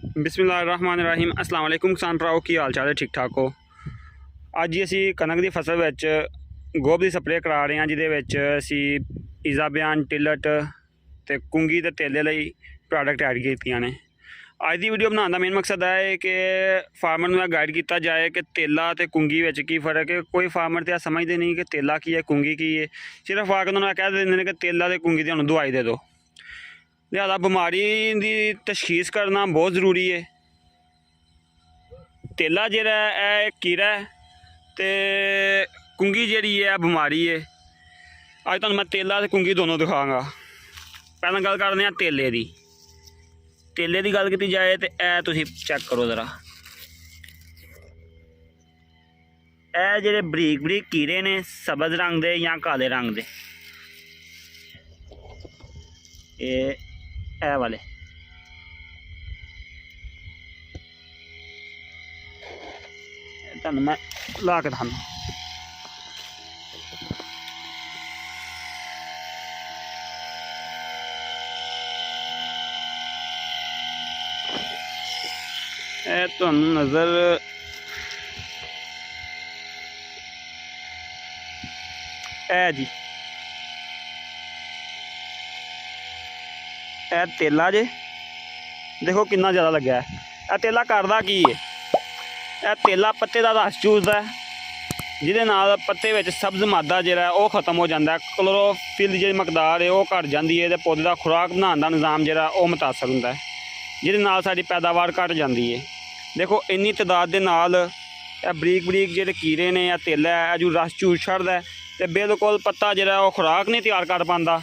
बिस्मिल्लाहिर्रहमानिर्रहीम अस्सलाम वालेकुम किसान भराओ की हाल चाल है ठीक ठाक हो। ਅੱਜ ही असी कनक की फसल ਵਿੱਚ गोब की स्प्रे करा रहे हैं जिहदे असी इजाबियान टिलट ते कुंगी ते तेले लई प्रोडक्ट ऐड कीतियां ने। अज की वीडियो बनाने का मेन मकसद है कि फार्मर नूं गाइड किया जाए कि तेला ते कुंगी विच की फर्क है। कोई फार्मर तो समझते नहीं कि तेला की है कुंगी की है, सिर्फ आके उन्होंने कह देंगे कि तेला ते कुंगी दी दवाई दे दो। लिहाजा बीमारी की तशखीस करना बहुत ज़रूरी है। तेला जिहड़ा है कीड़ा है ते कुंगी जिहड़ी है बीमारी है। अज तुहानूं मैं तेला ते कुंगी दोनों दिखाऊंगा। पहलां गल करदे आं तेले दी। तेले की गल की जाए तो यह तुसीं चेक करो ज़रा, यह जिहड़े बरीक बरीक कीड़े ने सबज रंग दे या काले रंग दे, ये वाले तुहानूं मैं ला के दिखाना। ਇਹ ਤੁਹਾਨੂੰ ਨਜ਼ਰ ਇਹ ਜੀ ਇਹ ਤੇਲਾ ਜੇ देखो कितना ज़्यादा लगा है। यह तेला करदा की है, यह तेला पत्ते का रस चूसदा है जिहदे नाल पत्ते विच सब्ज़ मादा जिहड़ा है वह खत्म हो जाता है। क्लोरोफिल की मकदार है वह घट जाती है, पौधे का खुराक बनाने का निज़ाम जिहड़ा वह मुतासर होंदा है, जिहदे नाल साडी पैदावार घट जाती है। देखो इन्नी तादाद के नाल बरीक बरीक जिहड़े कीड़े ने या तेला है जो रस चूस छड़दा है तो बिल्कुल पत्ता जिहड़ा वह खुराक नहीं तैयार कर पाता,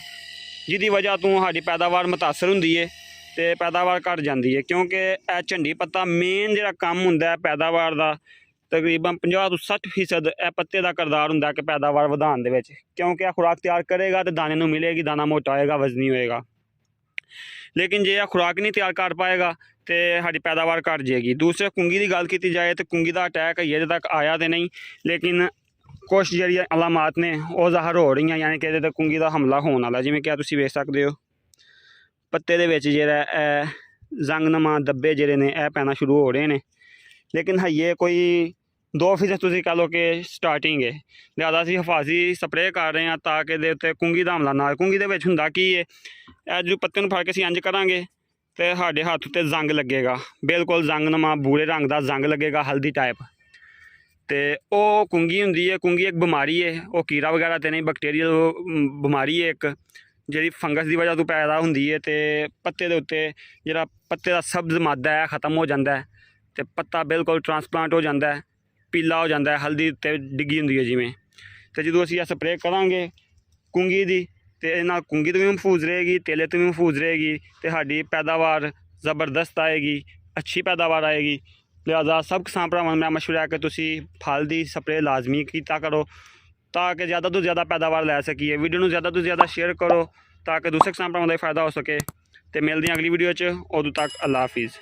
जिहदी वजह तो साडी पैदावार मुतासर हुंदी है तो पैदावार घट जाती है। क्योंकि यह झंडी पत्ता मेन जिहड़ा काम हुंदा है पैदावार का तकरीबन 50 to 60% यह पत्ते का किरदार हुंदा है कि पैदावार वधाउण दे विच। क्योंकि यह खुराक तैयार करेगा तो दाने नूं मिलेगी, दाना मोटा होएगा, वजनी होएगा। लेकिन जे यह खुराक नहीं तैयार कर पाएगा तो साड़ी पैदावार घट जाएगी। दूसरे कुंगी की गल की जाए तो कुंगी का अटैक अजे तक आया तो नहीं, लेकिन कुछ जी अलामात ने वह ज़ाहिर हो रही हैं, यानी कि कुंगी का हमला होने वाला। जिवें क्या तुसीं वेख सकते हो पत्ते दे विच जिहड़ा जंगनुमा धब्बे जिहड़े ने यह पैना शुरू हो रहे हैं, लेकिन हइये कोई 2% तुसीं कह लो कि स्टार्टिंग है। लिहाजा असीं हिफाजी स्प्रे कर रहे हैं ताकि इहदे उत्ते कुंगी दा हमला ना होए। कुंगी दे विच हुंदा की है, जो पत्ते नूं फड़ के असीं इंज करांगे तो साडे हत्थ उत्ते जंग लगेगा, बिल्कुल जंगनुमा भूरे रंग का जंग लगेगा हल्दी टाइप, तो वह कुंगी हुंदी है। कुंगी एक बीमारी है, वह कीड़ा वगैरह तो नहीं, बैक्टीरियल बीमारी है एक जी फंगस की वजह तो पैदा होंदी है। तो पत्ते के उत्ते जिहड़ा पत्ते का सब्ज़ मादा है खत्म हो जाता है, तो पत्ता बिल्कुल ट्रांसप्लांट हो जाता है, पीला हो जाता है, हल्दी उत्ते डिग्गी होंदी है जिवें। तो जो असीं स्प्रे करांगे कुंगी की तो इहदे नाल कुंगी तो भी महफूज रहेगी, तेले तो भी महफूज रहेगी, तो साडी पैदावार ज़बरदस्त आएगी, अच्छी पैदावार आएगी। लिहाजा सब किसान भरावां नूं मैं मशवरा है कि तुसीं फल की स्प्रे लाजमी कीता करो ताकि ज़्यादा तो ज़्यादा पैदावार लै सकीए। वीडियो नूं ज़्यादा तो ज़्यादा शेयर करो ताकि दूसरे किसान भरावां दा फ़ायदा हो सके। तो मिलते हैं अगली वीडियो च, उदों तक अल्लाह हाफिज़।